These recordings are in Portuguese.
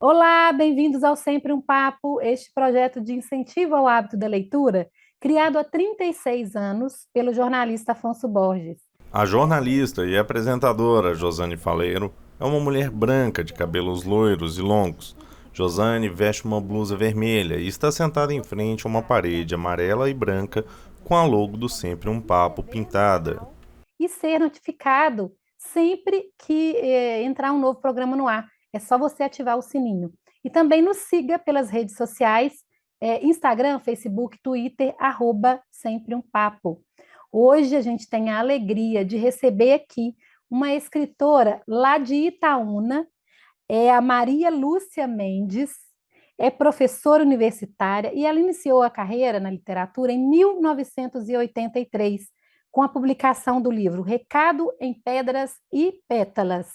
Olá, bem-vindos ao Sempre um Papo, este projeto de incentivo ao hábito da leitura, criado há 36 anos pelo jornalista Afonso Borges. A jornalista e apresentadora Josane Faleiro é uma mulher branca de cabelos loiros e longos. Josane veste uma blusa vermelha e está sentada em frente a uma parede amarela e branca com a logo do Sempre um Papo pintada. E ser notificado sempre que entrar um novo programa no ar. É só você ativar o sininho. E também nos siga pelas redes sociais, Instagram, Facebook, Twitter, Sempre um Papo. Hoje a gente tem a alegria de receber aqui uma escritora lá de Itaúna, é a Maria Lúcia Mendes, é professora universitária e ela iniciou a carreira na literatura em 1983, com a publicação do livro Recado em Pedras e Pétalas.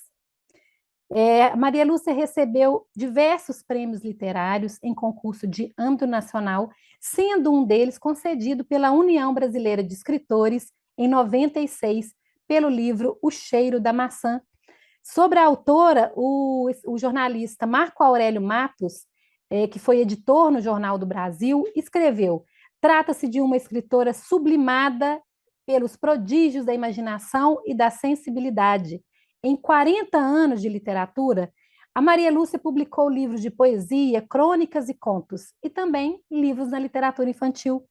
Maria Lúcia recebeu diversos prêmios literários em concurso de âmbito nacional, sendo um deles concedido pela União Brasileira de Escritores em 96, pelo livro O Cheiro da Maçã. Sobre a autora, o jornalista Marco Aurélio Matos, que foi editor no Jornal do Brasil, escreveu: trata-se de uma escritora sublimada pelos prodígios da imaginação e da sensibilidade. Em 40 anos de literatura, a Maria Lúcia publicou livros de poesia, crônicas e contos, e também livros na literatura infantil.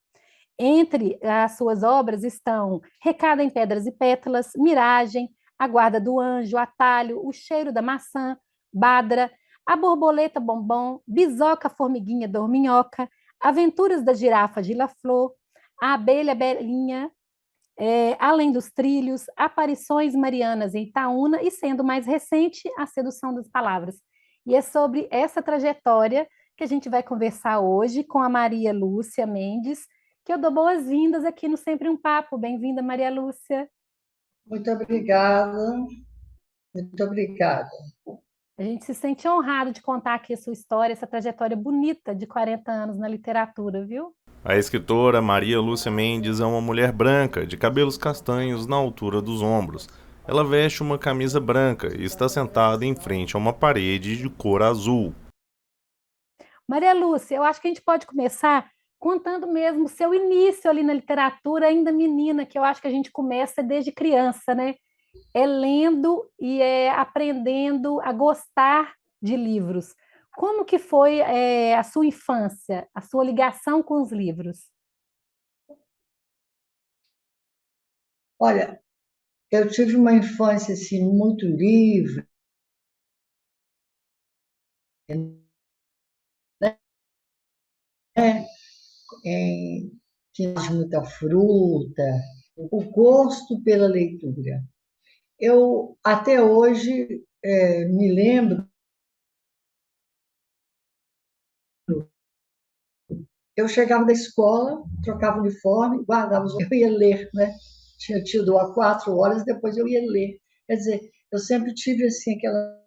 Entre as suas obras estão Recado em Pedras e Pétalas, Miragem, A Guarda do Anjo, Atalho, O Cheiro da Maçã, Badra, A Borboleta Bombom, Bisoca Formiguinha Dorminhoca, Aventuras da Girafa Gila-Flor, A Abelha Belinha, Além dos Trilhos, Aparições Marianas em Itaúna e, sendo mais recente, A Sedução das Palavras. E é sobre essa trajetória que a gente vai conversar hoje com a Maria Lúcia Mendes, que eu dou boas-vindas aqui no Sempre um Papo. Bem-vinda, Maria Lúcia. Muito obrigada, muito obrigada. A gente se sente honrado de contar aqui a sua história, essa trajetória bonita de 40 anos na literatura, viu? A escritora Maria Lúcia Mendes é uma mulher branca, de cabelos castanhos na altura dos ombros. Ela veste uma camisa branca e está sentada em frente a uma parede de cor azul. Maria Lúcia, eu acho que a gente pode começar contando mesmo o seu início ali na literatura, ainda menina, que eu acho que a gente começa desde criança, né? É lendo e é aprendendo a gostar de livros. Como que foi a sua infância, a sua ligação com os livros? Olha, eu tive uma infância assim muito livre, né? Tinha muita fruta, o gosto pela leitura. Eu até hoje me lembro, eu chegava da escola, trocava o uniforme, guardava os... Eu ia ler, né? Tinha tido há 4 horas, depois eu ia ler. Quer dizer, eu sempre tive assim aquela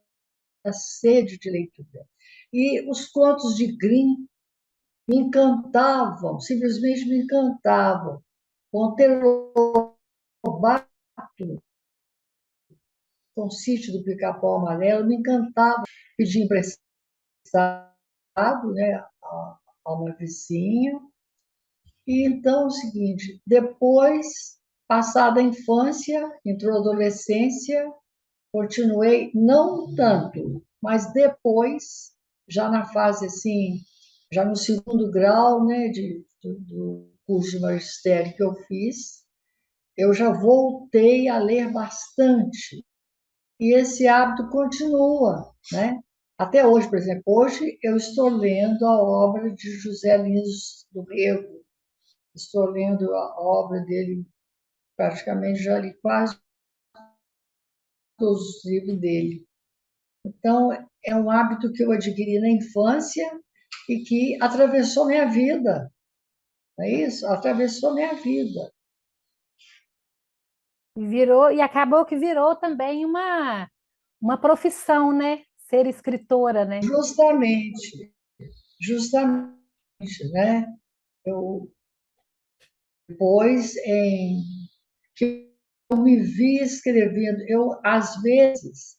sede de leitura. E os contos de Grimm me encantavam, simplesmente me encantavam. Monteiro Lobato, com o Sítio do Pica-Pau Amarelo, me encantava. Pedi emprestado, né, a uma vizinha. E então é o seguinte, depois, passada a infância, entrou a adolescência, continuei, não tanto, mas depois, já na fase assim, já no segundo grau, né, do curso de magistério que eu fiz, eu já voltei a ler bastante. E esse hábito continua, né? Até hoje, por exemplo, hoje eu estou lendo a obra de José Lins do Rego, estou lendo a obra dele, praticamente já li quase todos os livros dele. Então, é um hábito que eu adquiri na infância e que atravessou minha vida, não é isso? Atravessou minha vida. E acabou que virou também uma profissão, né? Ser escritora, né? Justamente, justamente, né? Eu, depois, que eu me vi escrevendo, eu, às vezes,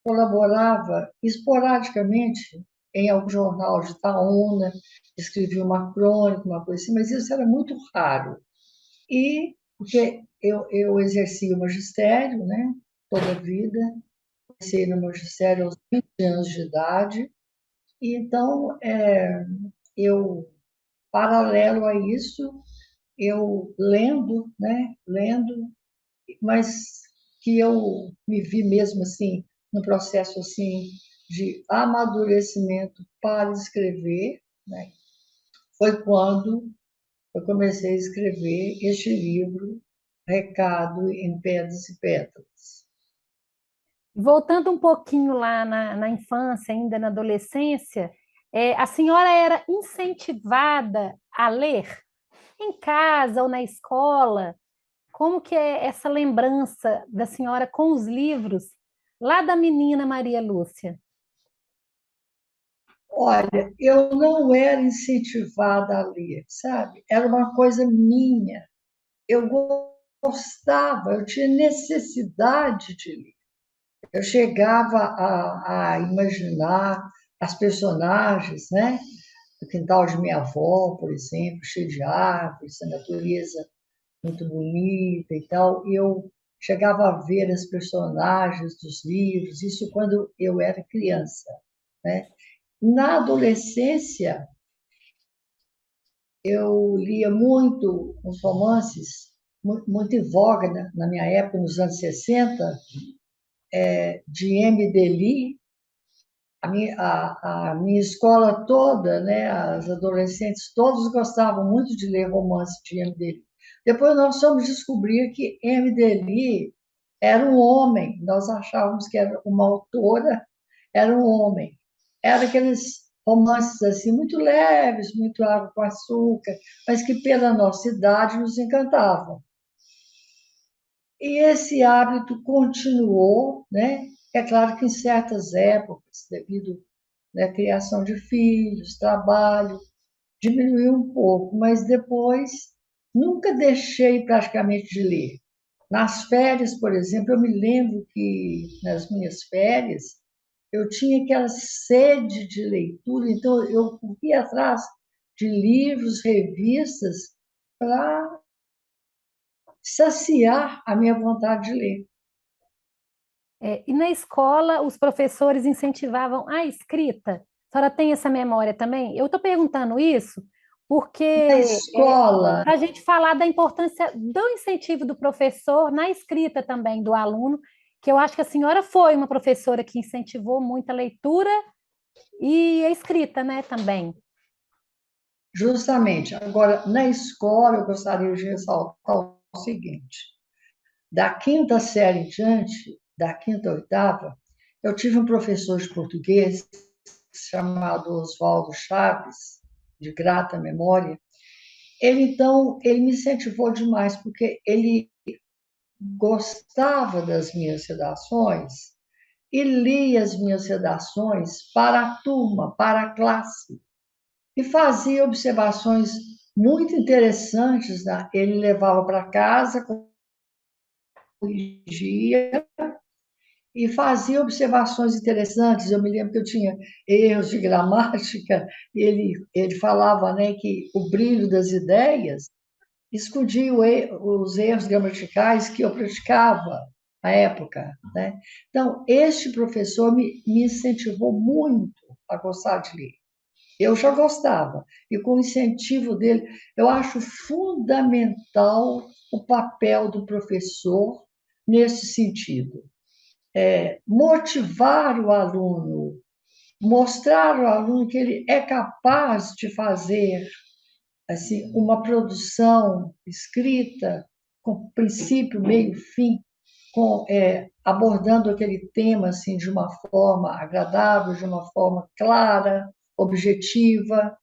colaborava esporadicamente em algum jornal de Itaúna, escrevia uma crônica, uma coisa assim, mas isso era muito raro. E porque eu exerci o magistério, né, toda a vida, comecei no magistério aos 20 anos de idade, e então eu, paralelo a isso, eu lendo, né, lendo, mas que eu me vi mesmo assim, no processo assim de amadurecimento para escrever, né, foi quando eu comecei a escrever este livro, Recado em Pedras e Pétalas. Voltando um pouquinho lá na infância, ainda na adolescência, a senhora era incentivada a ler em casa ou na escola? Como que é essa lembrança da senhora com os livros lá da menina Maria Lúcia? Olha, eu não era incentivada a ler, sabe? Era uma coisa minha. Eu gostava, eu tinha necessidade de ler. Eu chegava a imaginar as personagens, né? O quintal de minha avó, por exemplo, cheio de árvores, a natureza muito bonita e tal. E eu chegava a ver as personagens dos livros, isso quando eu era criança, né? Na adolescência, eu lia muito os romances, muito em voga na minha época, nos anos 60, de M. Lee. A minha escola toda, né, as adolescentes, todos gostavam muito de ler romance de M. Lee. Depois nós fomos descobrir que M. Lee era um homem, nós achávamos que era uma autora, era um homem. Era aqueles romances assim, muito leves, muito água com açúcar, mas que pela nossa idade nos encantavam. E esse hábito continuou, né? É claro que em certas épocas, devido à criação de filhos, trabalho, diminuiu um pouco, mas depois nunca deixei praticamente de ler. Nas férias, por exemplo, eu me lembro que nas minhas férias eu tinha aquela sede de leitura, então eu corria atrás de livros, revistas, para saciar a minha vontade de ler. E na escola, os professores incentivavam a escrita? A senhora tem essa memória também? Eu estou perguntando isso Na porque escola, para a gente falar da importância do incentivo do professor na escrita também do aluno, que eu acho que a senhora foi uma professora que incentivou muito a leitura e a escrita, né, também. justamente, agora, na escola, eu gostaria de ressaltar o seguinte: da quinta série em diante, da quinta à oitava, eu tive um professor de português chamado Oswaldo Chaves, de grata memória. Ele me incentivou demais, porque ele gostava das minhas redações e lia as minhas redações para a turma, para a classe, e fazia observações muito interessantes. Né? Ele levava para casa, corrigia e fazia observações interessantes. Eu me lembro que eu tinha erros de gramática, e ele falava, né, que o brilho das ideias escondia os erros gramaticais que eu praticava na época. Né? Então, este professor me incentivou muito a gostar de ler. Eu já gostava, e com o incentivo dele, eu acho fundamental o papel do professor nesse sentido. Motivar o aluno, mostrar ao aluno que ele é capaz de fazer assim uma produção escrita com princípio, meio, fim, abordando aquele tema assim de uma forma agradável, de uma forma clara, objetiva.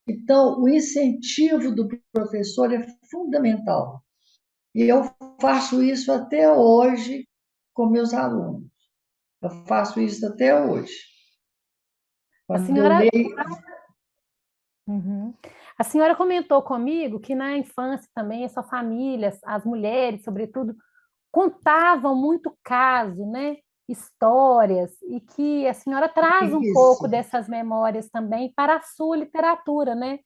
Então, o incentivo do professor é fundamental. E eu faço isso até hoje com meus alunos. Eu faço isso até hoje. A Quando eu senhora, leio. uhum. A senhora comentou comigo que na infância também a sua família, as mulheres, sobretudo, contavam muito caso, né? histórias, e que a senhora traz um pouco Isso. dessas memórias também para a sua literatura, né?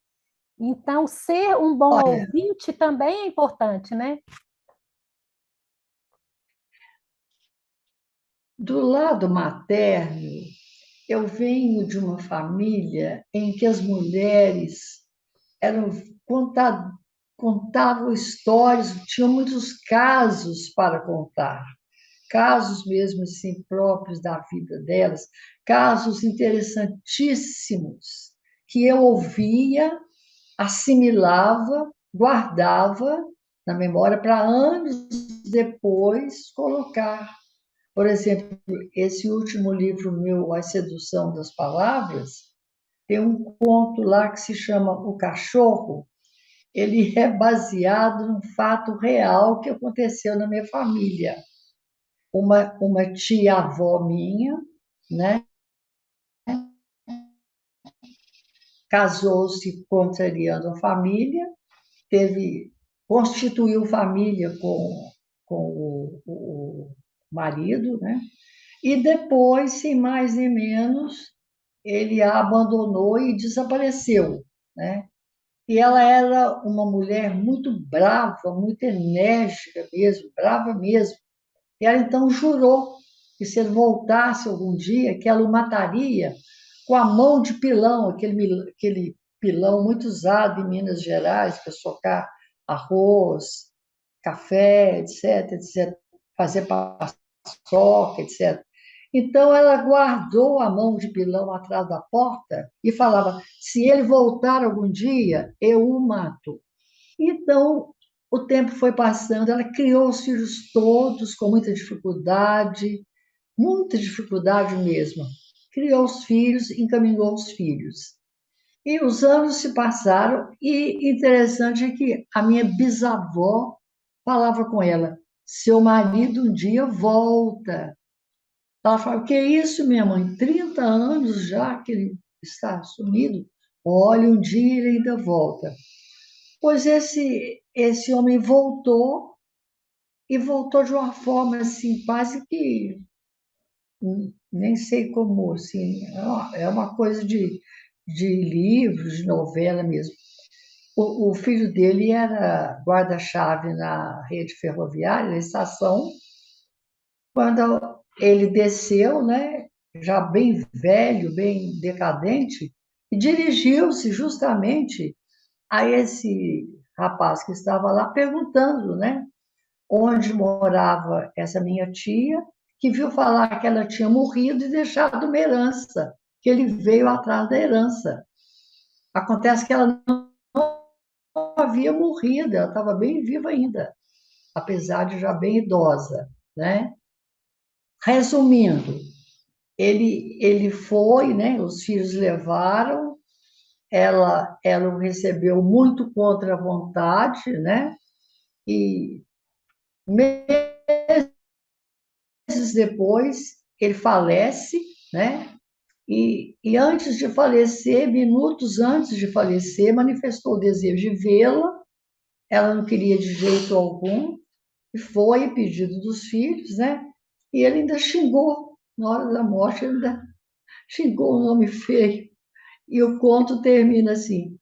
Então, ser um bom Olha, ouvinte também é importante, né? do lado materno, eu venho de uma família em que as mulheres eram contavam histórias, tinham muitos casos para contar, casos mesmo assim próprios da vida delas, casos interessantíssimos que eu ouvia, assimilava, guardava na memória para anos depois colocar. Por exemplo, esse último livro meu, A Sedução das Palavras, tem um conto lá que se chama O Cachorro. Ele é baseado num fato real que aconteceu na minha família. Uma tia-avó minha, né, casou-se contrariando a família, constituiu família com o marido, né? E depois, sem mais nem menos, ele a abandonou e desapareceu, né? E ela era uma mulher muito brava, muito enérgica mesmo, brava mesmo. E ela então jurou que se ele voltasse algum dia, que ela o mataria com a mão de pilão, aquele pilão muito usado em Minas Gerais para socar arroz, café, etc, etc, fazer paçoca, etc. Então ela guardou a mão de pilão atrás da porta e falava: se ele voltar algum dia, eu o mato. Então o tempo foi passando, ela criou os filhos todos com muita dificuldade mesmo. Criou os filhos, encaminhou os filhos. E os anos se passaram, e interessante é que a minha bisavó falava com ela: seu marido um dia volta. Ela falava: que é isso, minha mãe? 30 anos já que ele está sumido. Olha, um dia ele ainda volta. Pois esse homem voltou, e voltou de uma forma assim, quase que nem sei como, assim, é uma coisa de livros, de novela mesmo. O filho dele era guarda-chave na rede ferroviária, na estação. Quando ele desceu, né, já bem velho, bem decadente, e dirigiu-se justamente a esse rapaz que estava lá, perguntando, né, onde morava essa minha tia, que viu falar que ela tinha morrido e deixado uma herança, que ele veio atrás da herança. Acontece que ela não havia morrido, ela estava bem viva ainda, apesar de já bem idosa, né? Resumindo, ele foi, né? Os filhos levaram, ela o recebeu muito contra a vontade, né? E meses depois ele falece, né? E antes de falecer, minutos antes de falecer, manifestou o desejo de vê-la. Ela não queria de jeito algum, e foi a pedido dos filhos, né? E ele ainda xingou, na hora da morte, ele ainda xingou um nome feio. E o conto termina assim: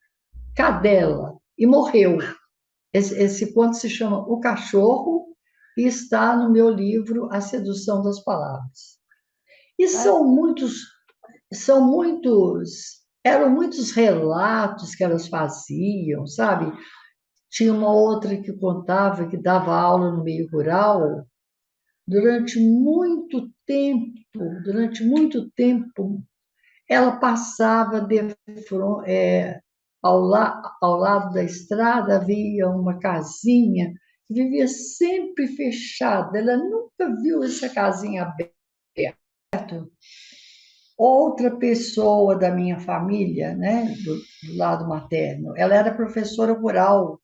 cadela, e morreu. Esse conto se chama O Cachorro e está no meu livro A Sedução das Palavras. E eram muitos relatos que elas faziam, sabe? Tinha uma outra que contava que dava aula no meio rural durante durante muito tempo, ela passava ao lado da estrada, havia uma casinha que vivia sempre fechada. Ela nunca viu essa casinha aberta. Outra pessoa da minha família, né, do lado materno, ela era professora rural.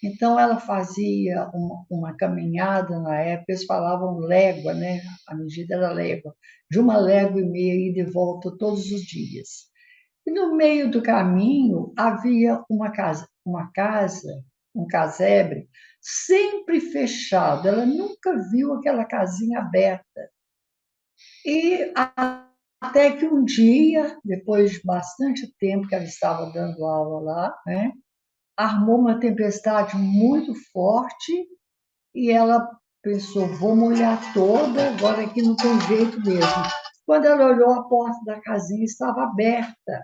Então, ela fazia uma caminhada na época, eles falavam légua, né? A medida era légua, de 1,5 légua ida e volta todos os dias. E no meio do caminho havia um casebre, sempre fechado. Ela nunca viu aquela casinha aberta. E até que um dia, depois de bastante tempo que ela estava dando aula lá, né, armou uma tempestade muito forte e ela pensou, vou molhar toda, agora aqui não tem jeito mesmo. Quando ela olhou, a porta da casinha estava aberta.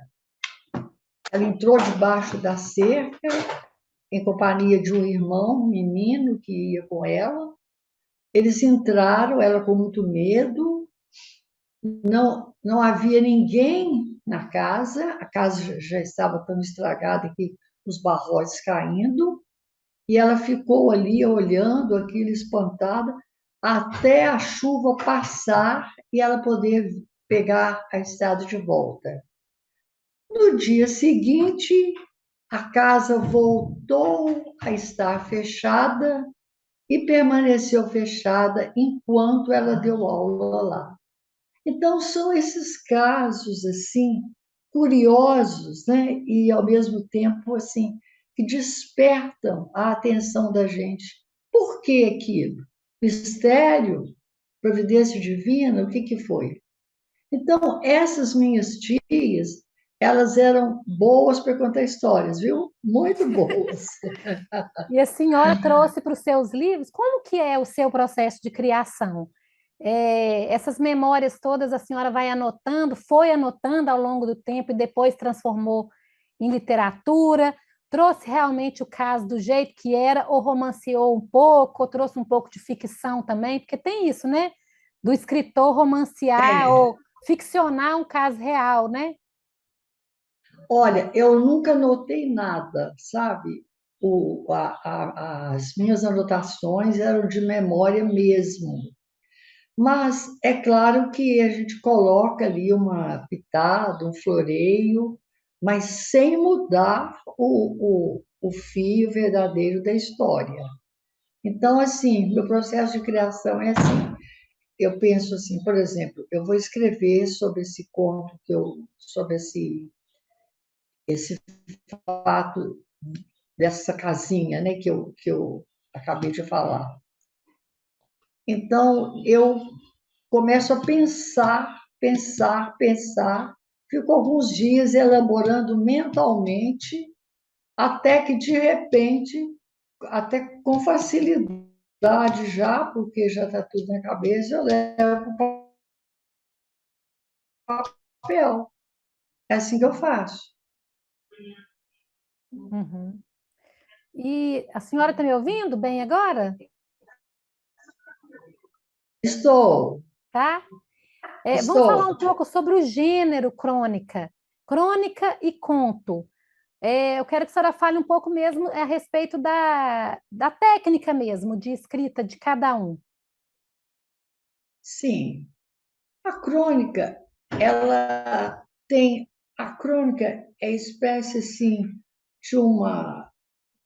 Ela entrou debaixo da cerca, em companhia de um irmão, um menino que ia com ela. Eles entraram, ela com muito medo, não havia ninguém na casa, a casa já estava tão estragada que os barrotes caindo, e ela ficou ali olhando aquilo espantada, até a chuva passar e ela poder pegar a estrada de volta. No dia seguinte, a casa voltou a estar fechada e permaneceu fechada enquanto ela deu aula lá. Então, são esses casos, assim, curiosos, né? E, ao mesmo tempo, assim, que despertam a atenção da gente. Por que aquilo? Mistério? Providência divina? O que que foi? Então, essas minhas tias, elas eram boas para contar histórias, viu? Muito boas. E a senhora trouxe para os seus livros, como que é o seu processo de criação? Essas memórias todas a senhora vai anotando, foi anotando ao longo do tempo e depois transformou em literatura? Trouxe realmente o caso do jeito que era, ou romanceou um pouco, ou trouxe um pouco de ficção também? Porque tem isso, né? Do escritor romancear É. ou ficcionar um caso real, né? Olha, eu nunca notei nada, sabe? As minhas anotações eram de memória mesmo. Mas é claro que a gente coloca ali uma pitada, um floreio, mas sem mudar o fio verdadeiro da história. Então, assim, meu processo de criação é assim. Eu penso assim, por exemplo, eu vou escrever sobre esse conto sobre esse fato dessa casinha, né, que eu acabei de falar. Então, eu começo a pensar, fico alguns dias elaborando mentalmente, até que, de repente, até com facilidade já, porque já está tudo na cabeça, eu levo para o papel. É assim que eu faço. Uhum. E a senhora está me ouvindo bem agora? Estou, Tá? Vamos falar estou. um pouco sobre o gênero crônica. Crônica e conto. Eu quero que a senhora fale um pouco mesmo a respeito da técnica mesmo, de escrita de cada um. Sim. A crônica, ela tem. A crônica é espécie assim de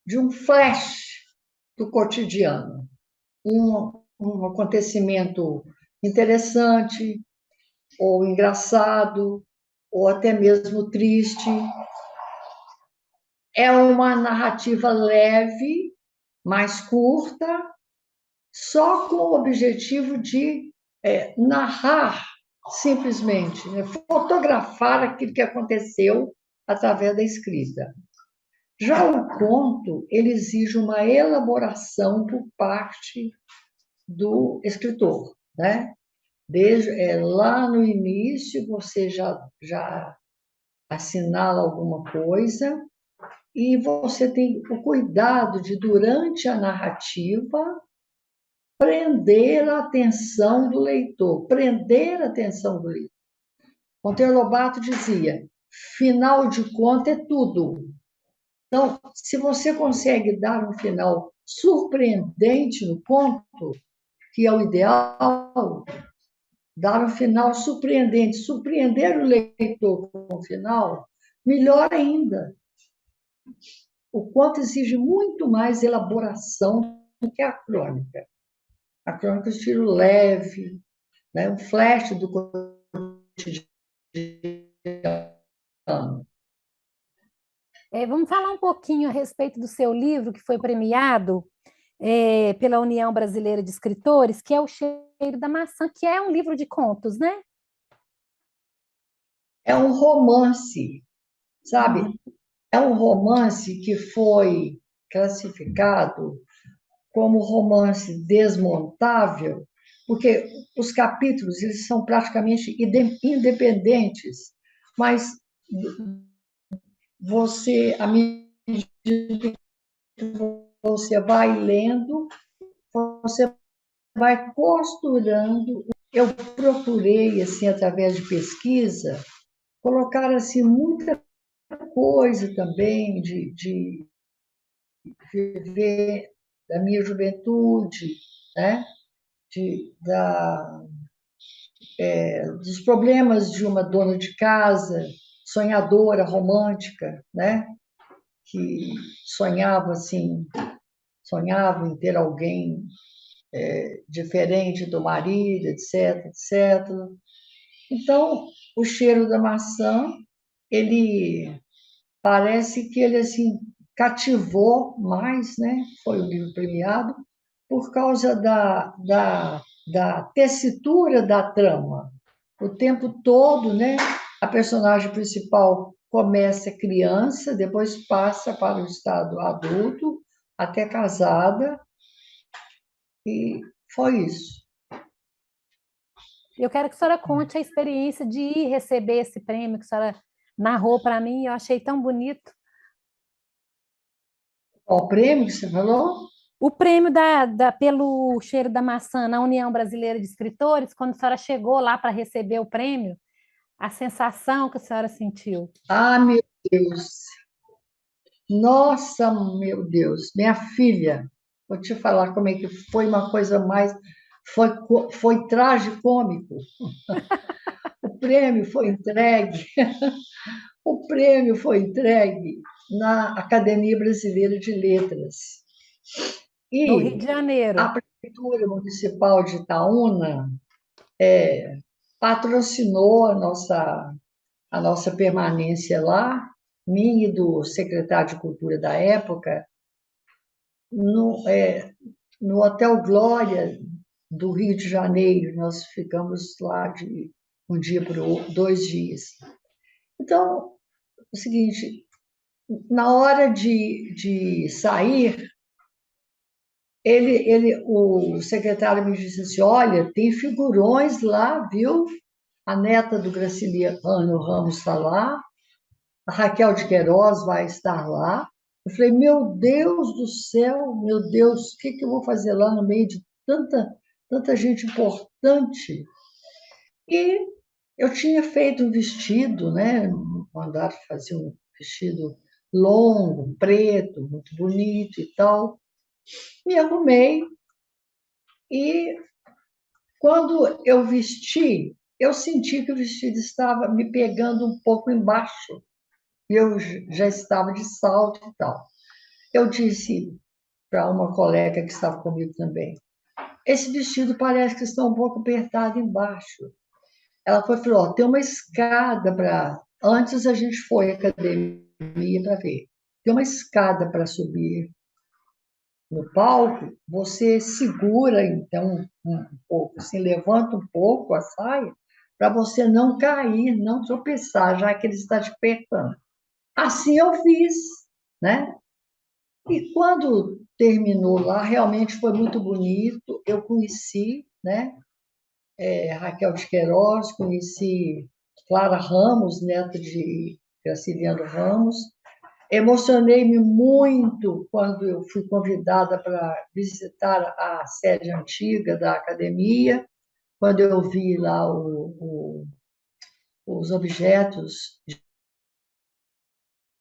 de um flash do cotidiano, um acontecimento interessante ou engraçado ou até mesmo triste. É uma narrativa leve, mais curta, só com o objetivo de narrar simplesmente, né? Fotografar aquilo que aconteceu através da escrita. Já o conto, ele exige uma elaboração por parte do escritor, né? Lá no início, você já assinala alguma coisa e você tem o cuidado de, durante a narrativa, prender a atenção do leitor, prender a atenção do leitor. Monteiro Lobato dizia: final de conta é tudo. Então, se você consegue dar um final surpreendente no conto, que é o ideal, dar um final surpreendente, surpreender o leitor com o final, melhor ainda. O conto exige muito mais elaboração do que a crônica. A crônica é um estilo leve, né? Um flash do cotidiano. Vamos falar um pouquinho a respeito do seu livro que foi premiado. pela União Brasileira de Escritores, que é O Cheiro da Maçã, que é um livro de contos, né? É um romance, Uhum. sabe? É um romance que foi classificado como romance desmontável, porque os capítulos eles são praticamente independentes, mas você, à medida que você vai lendo, você vai costurando. Eu procurei, assim, através de pesquisa, colocar assim muita coisa também de viver da minha juventude, né? De, da, dos problemas de uma dona de casa, sonhadora, romântica, né? Que sonhava assim, sonhava em ter alguém diferente do marido, etc, etc. Então, o cheiro da maçã, ele parece que ele assim cativou mais, né? Foi um livro premiado por causa da tessitura da trama. O tempo todo, né? A personagem principal começa criança, depois passa para o estado adulto, até casada, e foi isso. Eu quero que a senhora conte a experiência de ir receber esse prêmio que a senhora narrou para mim, eu achei tão bonito. O prêmio que você falou? O prêmio pelo Cheiro da Maçã na União Brasileira de Escritores, quando a senhora chegou lá para receber o prêmio, a sensação que a senhora sentiu. Ah, meu Deus! Nossa, meu Deus! Minha filha, vou te falar como é que foi uma coisa mais. Foi tragicômico. O prêmio foi entregue. O prêmio foi entregue na Academia Brasileira de Letras. No Rio de E a Janeiro. Prefeitura Municipal de Itaúna patrocinou a nossa permanência lá, minha e do secretário de Cultura da época, no, no Hotel Glória do Rio de Janeiro. Nós ficamos lá de um dia para o 2 dias. Então, é o seguinte, na hora de sair, o secretário me disse assim: olha, tem figurões lá, viu? A neta do Graciliano Ramos está lá, a Raquel de Queiroz vai estar lá. Eu falei: meu Deus do céu, meu Deus, o que eu vou fazer lá no meio de tanta gente importante? E eu tinha feito um vestido, né? Mandaram fazer um vestido longo, preto, muito bonito e tal. Me arrumei e quando eu vesti, eu senti que o vestido estava me pegando um pouco embaixo. Eu já estava de salto e tal. Eu disse para uma colega que estava comigo também: esse vestido parece que está um pouco apertado embaixo. Ela foi e falou: ó, tem uma escada para. Antes a gente foi à academia para ver. Tem uma escada para subir no palco, você segura então um pouco, assim, levanta um pouco a saia para você não cair, não tropeçar, já que ele está te apertando. Assim eu fiz, né? E quando terminou lá, realmente foi muito bonito. Eu conheci, né, Raquel de Queiroz, conheci Clara Ramos, neta de Graciliano Ramos. Emocionei-me muito quando eu fui convidada para visitar a sede antiga da academia, quando eu vi lá os objetos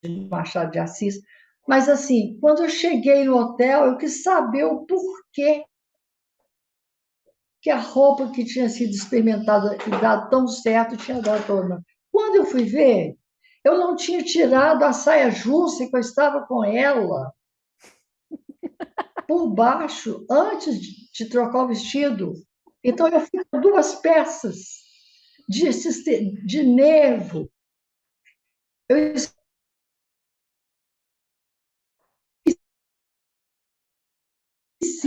de Machado de Assis. Mas, assim, quando eu cheguei no hotel, eu quis saber o porquê que a roupa que tinha sido experimentada e dado tão certo tinha dado problema. Quando eu fui ver, eu não tinha tirado a saia justa que eu estava com ela por baixo antes de trocar o vestido. Então, eu fiz 2 peças de nervo. Eu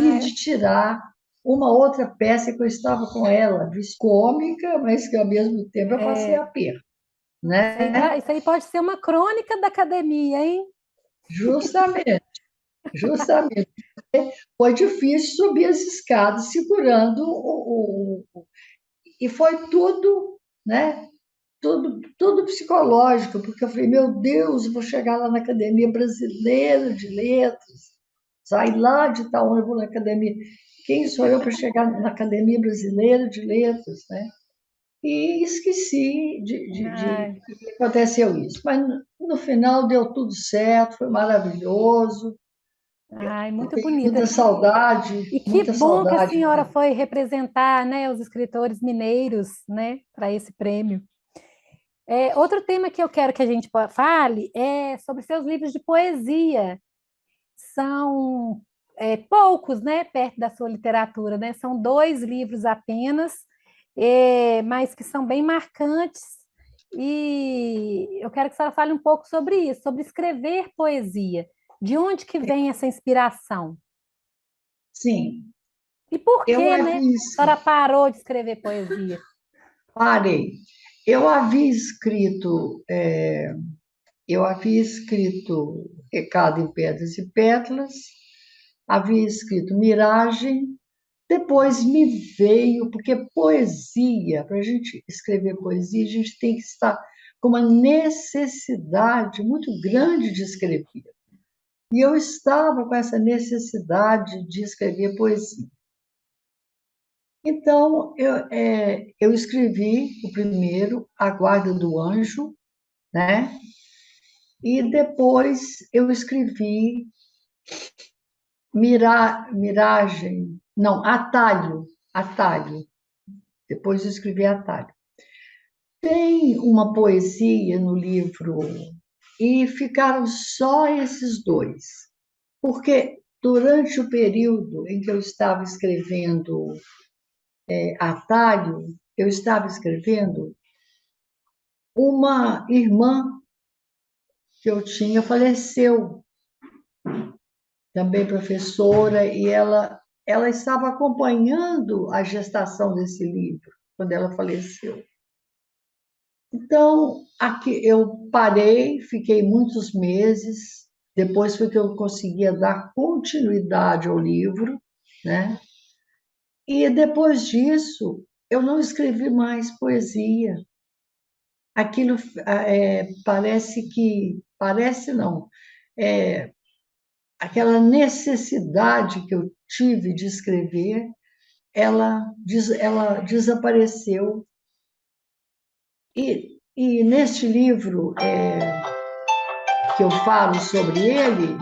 esqueci de tirar uma outra peça que eu estava com ela, cômica, mas que ao mesmo tempo eu passei aperto, né? Isso aí pode ser uma crônica da academia, hein? Justamente, justamente. Foi difícil subir as escadas segurando e foi tudo, né? Tudo psicológico, porque eu falei, meu Deus, eu vou chegar lá na Academia Brasileira de Letras, sair lá de Itaúna, eu vou na academia. Quem sou eu para chegar na Academia Brasileira de Letras, né? E esqueci Ai, que aconteceu isso. Mas no final deu tudo certo, foi maravilhoso. ai, Eu muito tenho bonita. E que muita bom que a saudade. senhora foi representar, né, os escritores mineiros, né, para esse prêmio. Outro tema que eu quero que a gente fale é sobre seus livros de poesia. São poucos, né, perto da sua literatura, né? São 2 livros apenas, mas que são bem marcantes. E eu quero que a senhora fale um pouco sobre isso, sobre escrever poesia. De onde que vem essa inspiração? Sim, E por eu que, né, havia, a senhora parou de escrever poesia? parei. Eu havia escrito, eu havia escrito Recado em Pedras e Pétalas, havia escrito Miragem, depois me veio, porque poesia, para a gente escrever poesia, a gente tem que estar com uma necessidade muito grande de escrever. E eu estava com essa necessidade de escrever poesia. Então, eu escrevi o primeiro, A Guarda do Anjo, né? E depois eu escrevi Miragem, não, Atalho. Depois eu escrevi Atalho. Tem uma poesia no livro e ficaram só esses 2, porque durante o período em que eu estava escrevendo Atalho, eu estava escrevendo uma irmã que eu tinha faleceu, também professora, e ela estava acompanhando a gestação desse livro, quando ela faleceu. Então, aqui eu parei, fiquei muitos meses, depois foi que eu conseguia dar continuidade ao livro, né? E depois disso, eu não escrevi mais poesia. Aquilo parece não, é, aquela necessidade que eu tive de escrever, ela desapareceu. E neste livro que eu falo sobre ele,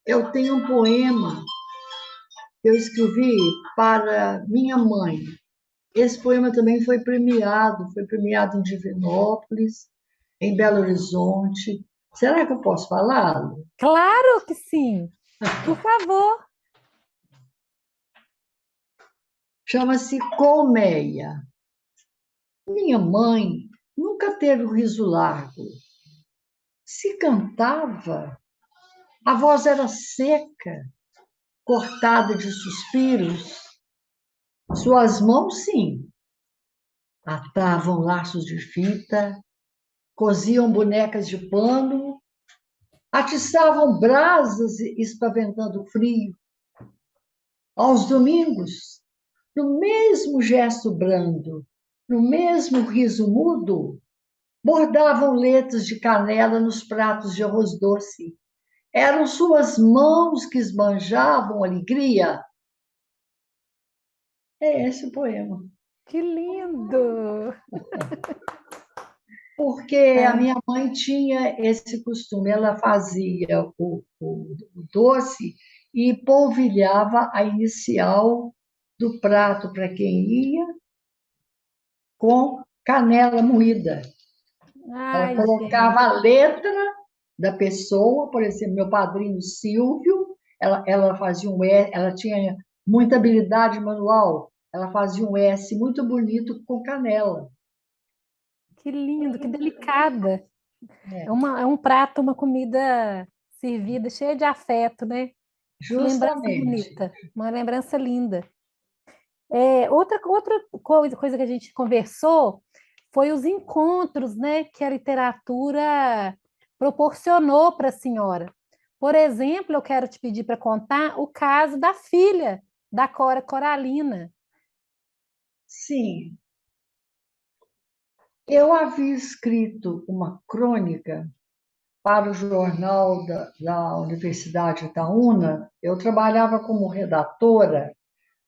eu tenho um poema que eu escrevi para minha mãe. Esse poema também foi premiado em Divinópolis, em Belo Horizonte. Será que eu posso falá-lo? Claro que sim! Por favor! Chama-se Colmeia. Minha mãe nunca teve o riso largo. Se cantava, a voz era seca, cortada de suspiros. Suas mãos, sim, atavam laços de fita, coziam bonecas de pano, atiçavam brasas espaventando frio. Aos domingos, no mesmo gesto brando, no mesmo riso mudo, bordavam letras de canela nos pratos de arroz doce. Eram suas mãos que esbanjavam alegria. É esse o poema. Que lindo! Porque a minha mãe tinha esse costume, ela fazia o doce e polvilhava a inicial do prato para quem ia com canela moída. Ela Ai, colocava gente, a letra da pessoa, por exemplo, meu padrinho Silvio, ela fazia ela tinha muita habilidade manual, ela fazia um S muito bonito com canela. que lindo, que delicada. É, É um prato, uma comida servida cheia de afeto, né? Que lembrança Justamente. bonita, uma lembrança linda. Outra coisa que a gente conversou foi os encontros, né, que a literatura proporcionou para a senhora. Por exemplo, eu quero te pedir para contar o caso da filha da Cora Coralina. Sim, eu havia escrito uma crônica para o jornal da Universidade Itaúna. Eu trabalhava como redatora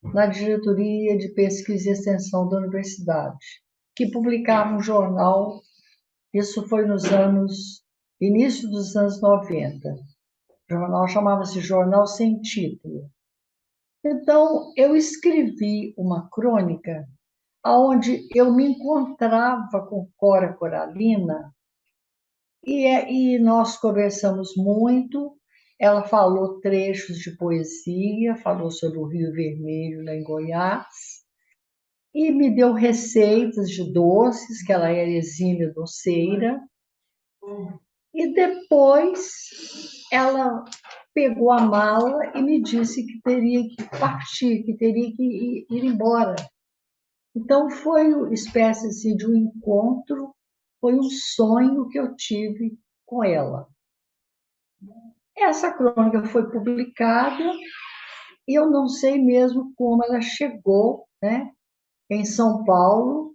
na diretoria de pesquisa e extensão da universidade, que publicava um jornal. Isso foi nos início dos anos 90. O jornal chamava-se Jornal Sem Título. Então, eu escrevi uma crônica onde eu me encontrava com Cora Coralina e nós conversamos muito. Ela falou trechos de poesia, falou sobre o Rio Vermelho lá em Goiás e me deu receitas de doces, que ela era exímia doceira. E depois ela pegou a mala e me disse que teria que partir, que teria que ir embora. Então foi uma espécie assim, de um encontro, foi um sonho que eu tive com ela. Essa crônica foi publicada e eu não sei mesmo como ela chegou, né, em São Paulo,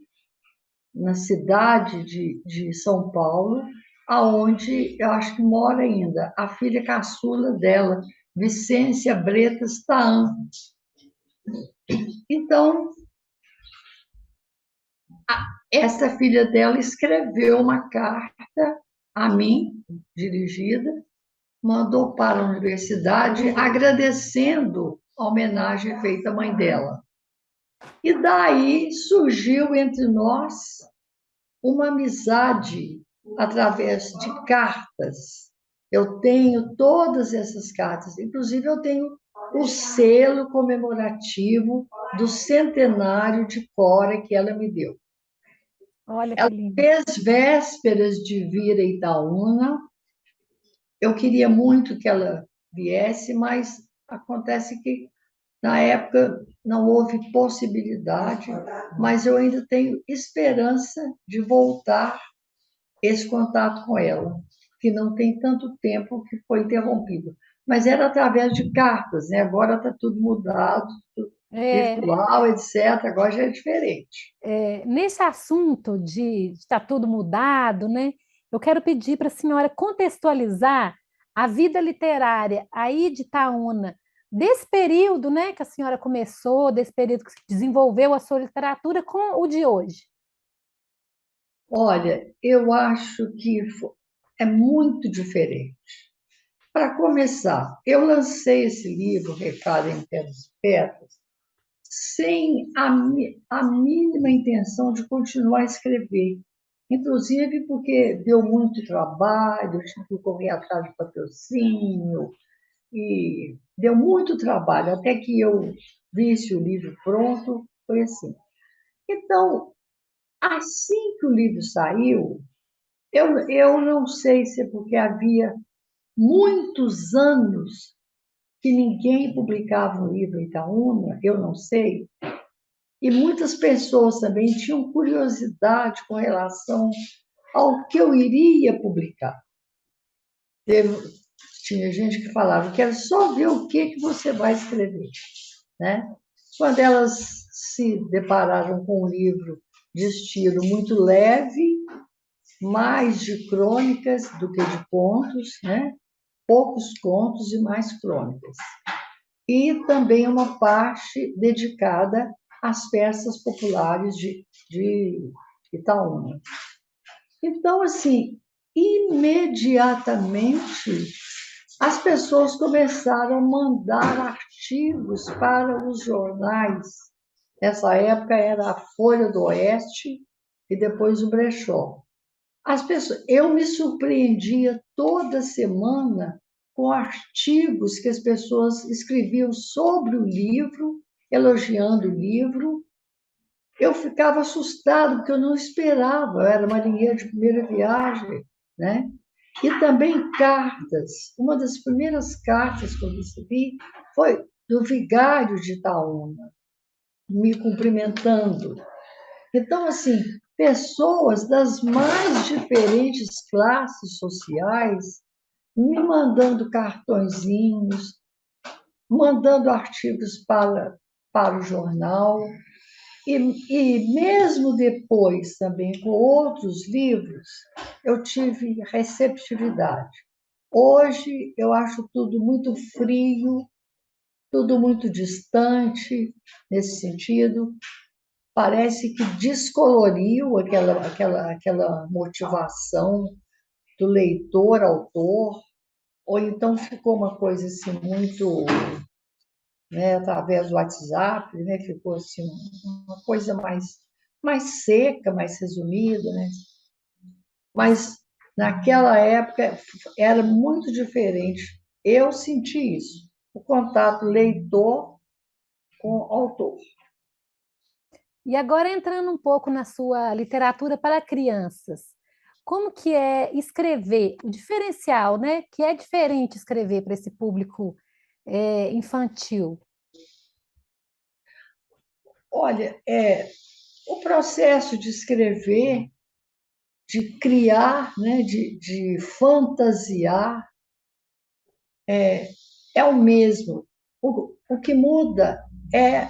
na cidade de São Paulo, aonde eu acho que mora ainda a filha caçula dela, Vicência Bretas Taan. Então, essa filha dela escreveu uma carta a mim, dirigida, mandou para a universidade agradecendo a homenagem feita à mãe dela. E daí surgiu entre nós uma amizade através de cartas. Eu tenho todas essas cartas, inclusive eu tenho o selo comemorativo do centenário de Cora que ela me deu. Olha que Ela lindo. fez vésperas de vir a Itaúna. Eu queria muito que ela viesse, mas acontece que na época não houve possibilidade, mas eu ainda tenho esperança de voltar esse contato com ela, que não tem tanto tempo que foi interrompido. Mas era através de cartas, né? Agora está tudo mudado, tudo É, virtual, etc. Agora já é diferente. nesse assunto de estar tudo mudado, né? Eu quero pedir para a senhora contextualizar a vida literária aí de Itaúna, desse período, né, que a senhora começou, desse período que desenvolveu a sua literatura com o de hoje. Olha, eu acho que é muito diferente. Para começar, eu lancei esse livro, Recado em Terras Pertas, sem a mínima intenção de continuar a escrever. Inclusive porque deu muito trabalho, eu tive que correr atrás de patrocínio, e deu muito trabalho, até que eu visse o livro pronto, foi assim. Então, assim que o livro saiu, eu não sei se é porque havia muitos anos que ninguém publicava um livro em Itaúna, eu não sei, e muitas pessoas também tinham curiosidade com relação ao que eu iria publicar. Tinha gente que falava, quero só ver o que você vai escrever, né? Quando elas se depararam com um livro de estilo muito leve, mais de crônicas do que de contos, né? Poucos contos e mais crônicas. E também uma parte dedicada às peças populares de Itaúna. Então, assim, imediatamente as pessoas começaram a mandar artigos para os jornais. Nessa época era a Folha do Oeste e depois o Brechó. Eu me surpreendia toda semana com artigos que as pessoas escreviam sobre o livro, elogiando o livro. Eu ficava assustado, porque eu não esperava, eu era marinheiro de primeira viagem, né? E também cartas. Uma das primeiras cartas que eu recebi foi do vigário de Itaúna, me cumprimentando. Então, assim, pessoas das mais diferentes classes sociais me mandando cartõezinhos, mandando artigos para o jornal, e mesmo depois também com outros livros, eu tive receptividade. Hoje eu acho tudo muito frio, tudo muito distante nesse sentido. Parece que descoloriu aquela motivação do leitor-autor, ou então ficou uma coisa assim muito, né, através do WhatsApp, né, ficou assim uma coisa mais seca, mais resumida, né? Mas naquela época era muito diferente. Eu senti isso, o contato leitor com autor. E agora entrando um pouco na sua literatura para crianças, como que é escrever, o diferencial, né? Que é diferente escrever para esse público infantil. Olha, o processo de escrever, de criar, né, de fantasiar, é o mesmo. O que muda é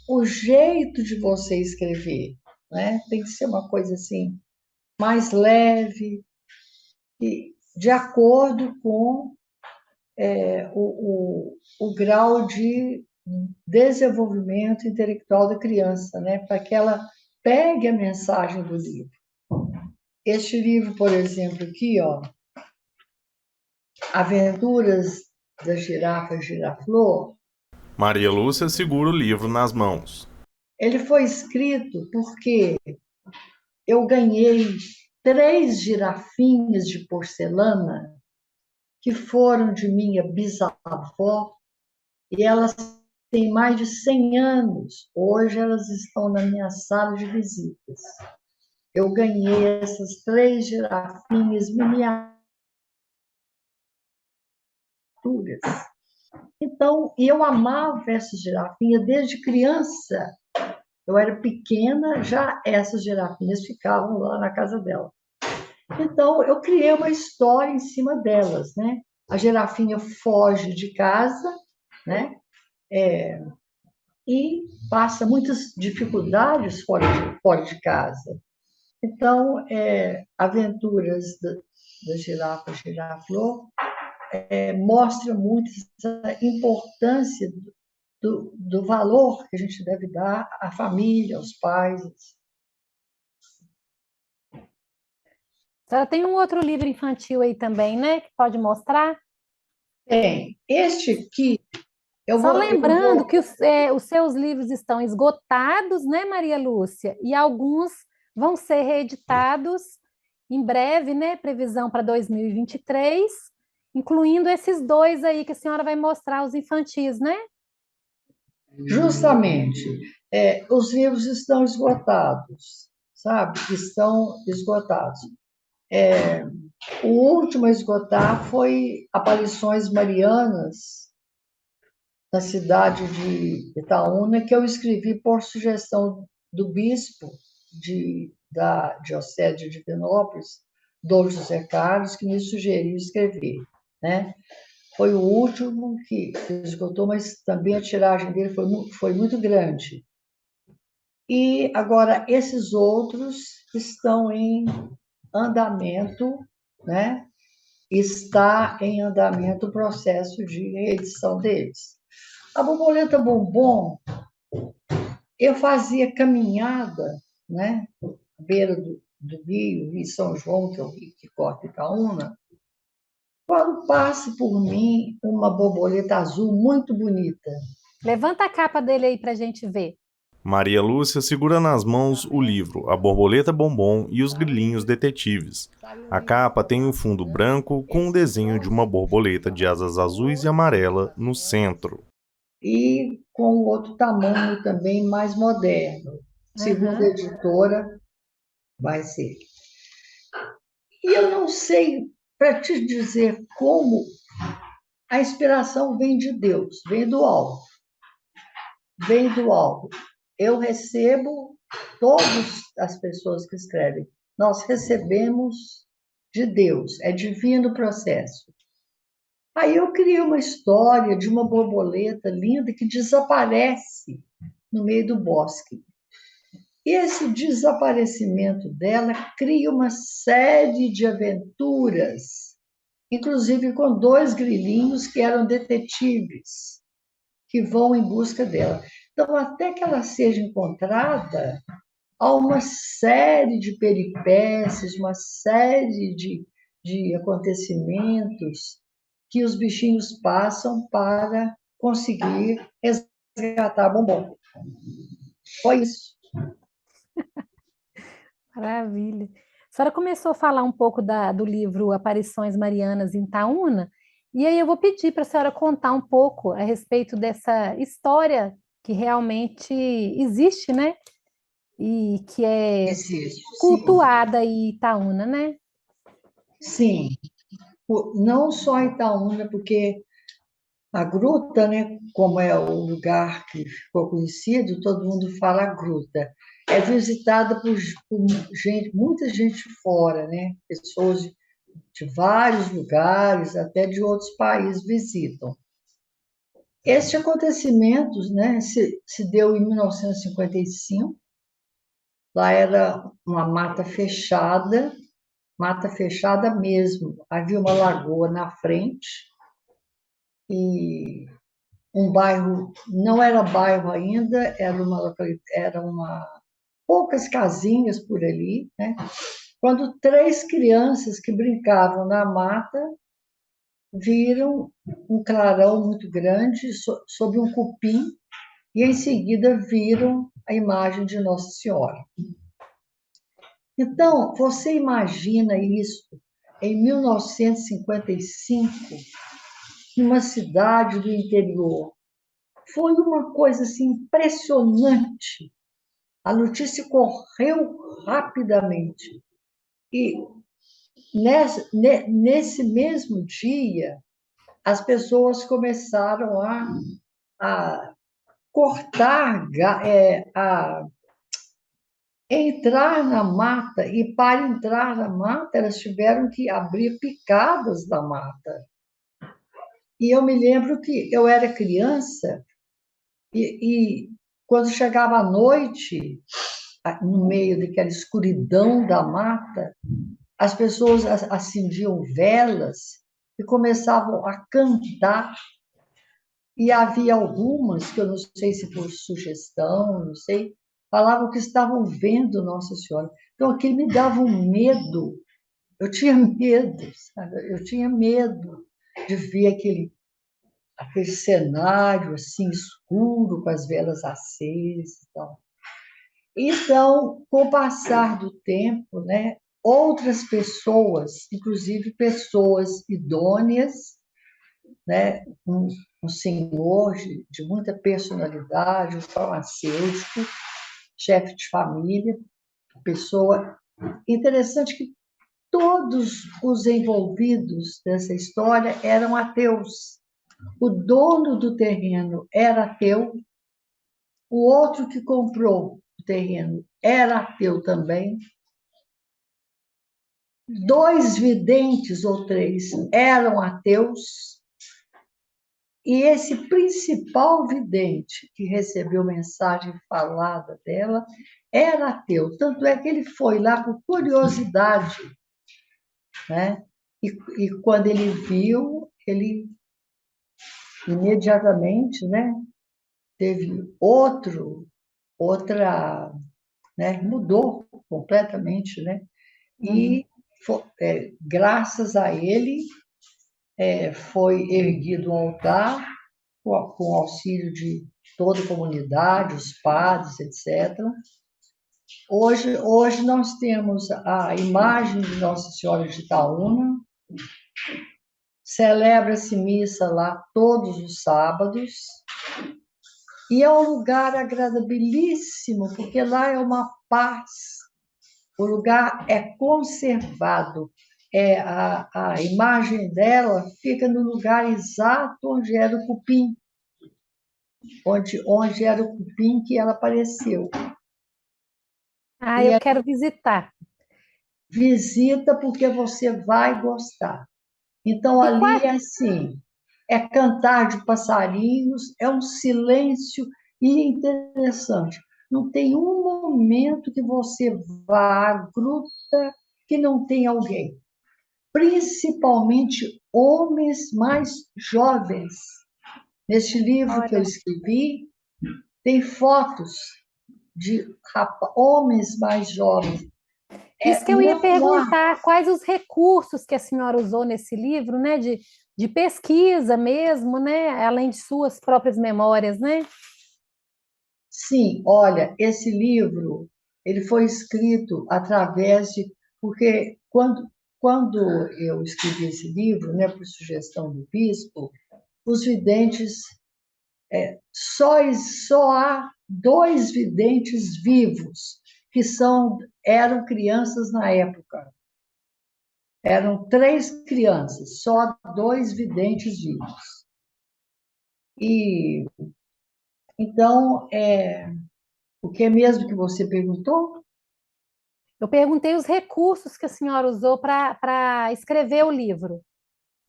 o jeito de você escrever, né? Tem que ser uma coisa assim mais leve e de acordo com o grau de desenvolvimento intelectual da criança, né? Para que ela pegue a mensagem do livro. Este livro, por exemplo, aqui, ó, Aventuras da Girafa Giraflor, Maria Lúcia segura o livro nas mãos. ele foi escrito porque eu ganhei 3 girafinhas de porcelana que foram de minha bisavó, e elas têm mais de 100 anos. Hoje elas estão na minha sala de visitas. Eu ganhei essas 3 girafinhas miniaturas. Então, eu amava essas girafinhas desde criança. Eu era pequena, já essas girafinhas ficavam lá na casa dela. Então, eu criei uma história em cima delas, né? A girafinha foge de casa, né? E passa muitas dificuldades fora de casa. Então, Aventuras da Girafa Giraflor mostra muito essa importância do valor que a gente deve dar à família, aos pais. A senhora tem um outro livro infantil aí também, né? Que pode mostrar? Tem. Este aqui, Só lembrando que os seus livros estão esgotados, né, Maria Lúcia? E alguns vão ser reeditados em breve, né? Previsão para 2023, incluindo esses 2 aí que a senhora vai mostrar, os infantis, né? Justamente, os livros estão esgotados, sabe? Estão esgotados. O último a esgotar foi Aparições Marianas, na cidade de Itaúna, que eu escrevi por sugestão do bispo da Diocese de Divinópolis, Dom José Carlos, que me sugeriu escrever, né? Foi o último que esgotou, mas também a tiragem dele foi muito grande. E agora esses outros estão em andamento, né? Está em andamento o processo de reedição deles. A Borboleta Bombom, eu fazia caminhada, né? À beira do Rio São João, que é o rio que corta Itaúna, quando passa por mim uma borboleta azul muito bonita. Levanta a capa dele aí para a gente ver. Maria Lúcia segura nas mãos o livro A Borboleta Bombom e os Grilinhos Detetives. A capa tem um fundo branco com um desenho de uma borboleta de asas azuis e amarela no centro. E com outro tamanho também mais moderno. Segundo a editora, vai ser. E eu não sei para te dizer como a inspiração vem de Deus, vem do alto, vem do alto. Eu recebo, todas as pessoas que escrevem, nós recebemos de Deus, é divino o processo. Aí eu criei uma história de uma borboleta linda que desaparece no meio do bosque. E esse desaparecimento dela cria uma série de aventuras, inclusive com 2 grilinhos que eram detetives, que vão em busca dela. Então, até que ela seja encontrada, há uma série de peripécias, uma série de acontecimentos que os bichinhos passam para conseguir resgatar Bombom. Foi isso. Maravilha. A senhora começou a falar um pouco do livro Aparições Marianas em Itaúna, e aí eu vou pedir para a senhora contar um pouco a respeito dessa história que realmente existe, né? E que é Existe, sim. cultuada em Itaúna, né? Sim. Não só Itaúna, porque a gruta, né, como é o lugar que ficou conhecido, todo mundo fala gruta. É visitada por gente, muita gente fora, né? Pessoas de vários lugares, até de outros países visitam. Este acontecimento, né, se deu em 1955. Lá era uma mata fechada mesmo. Havia uma lagoa na frente e um bairro, não era bairro ainda, era uma poucas casinhas por ali, né? Quando 3 crianças que brincavam na mata viram um clarão muito grande sob um cupim e em seguida viram a imagem de Nossa Senhora. Então, você imagina isso em 1955, numa cidade do interior. Foi uma coisa assim, impressionante. A notícia correu rapidamente. E nesse mesmo dia, as pessoas começaram a cortar, a entrar na mata, e para entrar na mata, elas tiveram que abrir picadas da mata. E eu me lembro que eu era criança e quando chegava a noite, no meio daquela escuridão da mata, as pessoas acendiam velas e começavam a cantar. E havia algumas, que eu não sei se por sugestão, não sei, falavam que estavam vendo Nossa Senhora. Então, aquilo me dava um medo. Eu tinha medo, sabe? Eu tinha medo de ver aquele cenário assim escuro, com as velas acesas e tal. Então, com o passar do tempo, né, outras pessoas, inclusive pessoas idôneas, né, um senhor de muita personalidade, um farmacêutico, chefe de família, pessoa interessante, que todos os envolvidos dessa história eram ateus. O dono do terreno era ateu, o outro que comprou o terreno era ateu também, 2 videntes ou 3 eram ateus, e esse principal vidente que recebeu mensagem falada dela era ateu. Tanto é que ele foi lá por curiosidade, né? E quando ele viu, ele imediatamente, né, teve outra, né, mudou completamente, né? Uhum. E graças a ele foi erguido um altar com o auxílio de toda a comunidade, os padres, etc. Hoje nós temos a imagem de Nossa Senhora de Itaúna, celebra-se missa lá todos os sábados, e é um lugar agradabilíssimo, porque lá é uma paz, o lugar é conservado, a imagem dela fica no lugar exato onde era o cupim, onde era o cupim que ela apareceu. Ah, E eu é quero visitar. visita porque você vai gostar. Então, E ali qual, é assim, é cantar de passarinhos, é um silêncio e é interessante. Não tem um momento que você vá à gruta que não tem alguém. Principalmente homens mais jovens. Neste livro que eu olha, escrevi, tem fotos de homens mais jovens. isso que eu ia Não há. perguntar, quais os recursos que a senhora usou nesse livro, né, de pesquisa mesmo, né, além de suas próprias memórias, né? Sim, olha, esse livro ele foi escrito através de porque quando eu escrevi esse livro, né, por sugestão do bispo, os videntes só há dois videntes vivos que eram crianças na época. Eram três crianças, só dois videntes vivos. E então, o que é mesmo que você perguntou? Eu perguntei os recursos que a senhora usou para escrever o livro.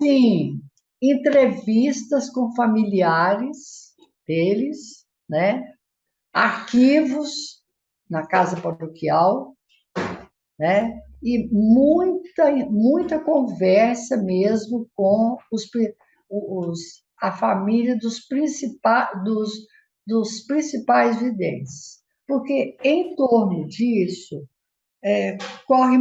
Sim, entrevistas com familiares deles, né? Arquivos na casa paroquial, né? E muita conversa mesmo com a família dos principais videntes. Porque em torno disso corre,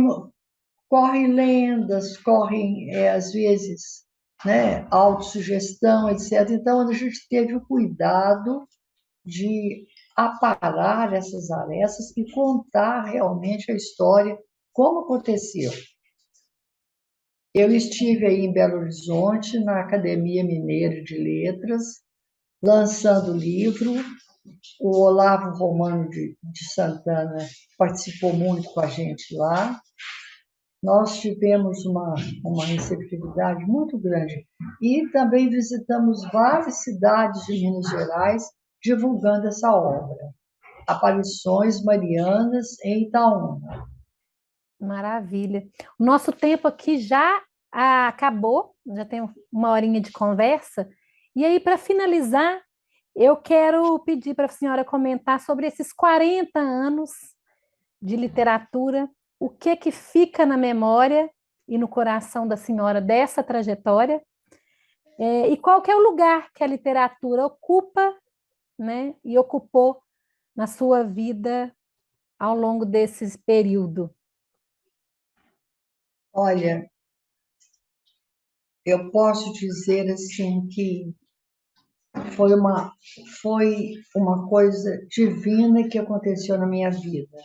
correm lendas, correm, às vezes, né, autossugestão, etc. Então, a gente teve o cuidado de aparar essas arestas e contar realmente a história, como aconteceu. Eu estive aí em Belo Horizonte, na Academia Mineira de Letras, lançando o livro. O Olavo Romano de Santana participou muito com a gente lá. Nós tivemos uma receptividade muito grande. E também visitamos várias cidades de Minas Gerais divulgando essa obra. Aparições Marianas em Itaúna. Maravilha. O nosso tempo aqui já acabou, já tem uma horinha de conversa. E aí, para finalizar, eu quero pedir para a senhora comentar sobre esses 40 anos de literatura, o que que fica na memória e no coração da senhora dessa trajetória, e qual que é o lugar que a literatura ocupa, né, e ocupou na sua vida ao longo desse período. Olha, eu posso dizer assim que foi uma, foi uma coisa divina que aconteceu na minha vida.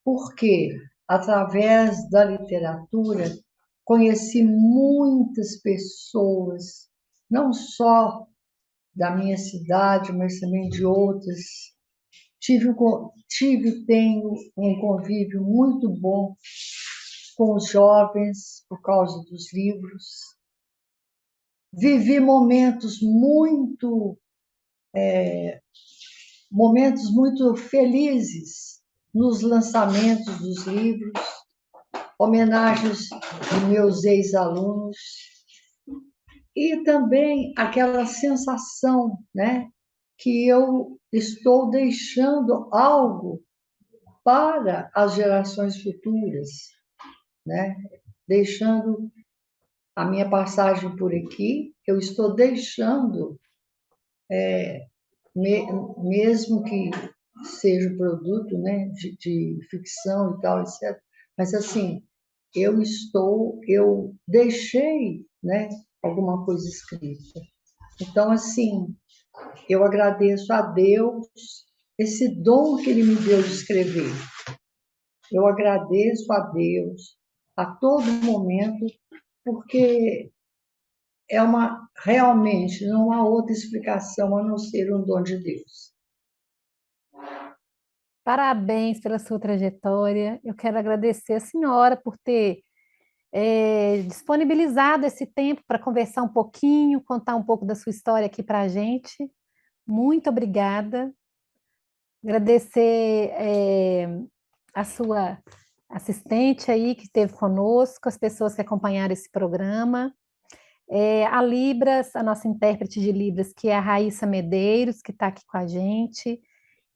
Porque, através da literatura, conheci muitas pessoas, não só da minha cidade, mas também de outras. Tenho um convívio muito bom com os jovens por causa dos livros. Vivi momentos muito felizes nos lançamentos dos livros, homenagens de meus ex-alunos e também aquela sensação, né, que eu estou deixando algo para as gerações futuras, né? Deixando a minha passagem por aqui, eu estou deixando, mesmo que seja produto, né, de ficção e tal, etc. Mas assim, eu deixei, né, alguma coisa escrita. Então, assim, eu agradeço a Deus esse dom que Ele me deu de escrever. Eu agradeço a Deus a todo momento, porque realmente não há outra explicação a não ser um dom de Deus. Parabéns pela sua trajetória. Eu quero agradecer a senhora por ter disponibilizado esse tempo para conversar um pouquinho, contar um pouco da sua história aqui para a gente. Muito obrigada. Agradecer a sua assistente aí que esteve conosco, as pessoas que acompanharam esse programa. A Libras, a nossa intérprete de Libras, que é a Raíssa Medeiros, que está aqui com a gente,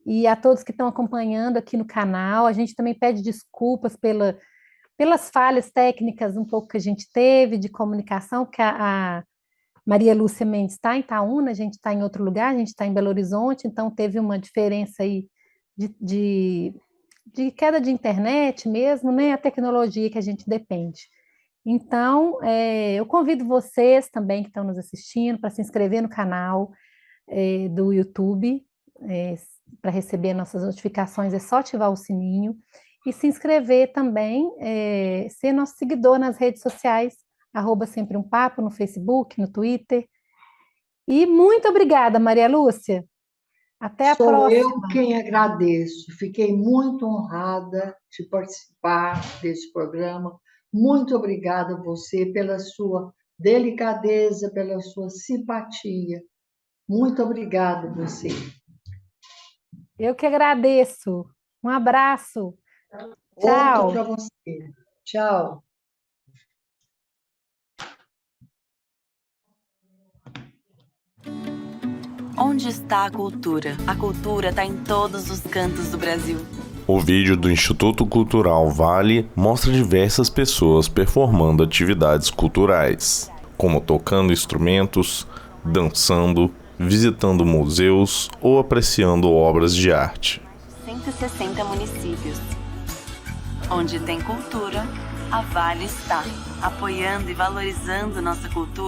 e a todos que estão acompanhando aqui no canal. A gente também pede desculpas pelas falhas técnicas um pouco que a gente teve de comunicação, que a Maria Lúcia Mendes está em Itaúna, a gente está em outro lugar, a gente está em Belo Horizonte, então teve uma diferença aí de queda de internet mesmo, né? A tecnologia que a gente depende. Então, eu convido vocês também que estão nos assistindo para se inscrever no canal do YouTube, para receber nossas notificações, é só ativar o sininho, e se inscrever também, ser nosso seguidor nas redes sociais, @sempre um papo, no Facebook, no Twitter. E muito obrigada, Maria Lúcia. Até a próxima. Sou eu quem agradeço. Fiquei muito honrada de participar desse programa. Muito obrigada a você pela sua delicadeza, pela sua simpatia. Muito obrigada a você. Eu que agradeço. Um abraço. Outro Tchau. para você. Tchau. Onde está a cultura? A cultura está em todos os cantos do Brasil. O vídeo do Instituto Cultural Vale mostra diversas pessoas performando atividades culturais, como tocando instrumentos, dançando, visitando museus ou apreciando obras de arte. 160 municípios. Onde tem cultura, a Vale está, apoiando e valorizando nossa cultura.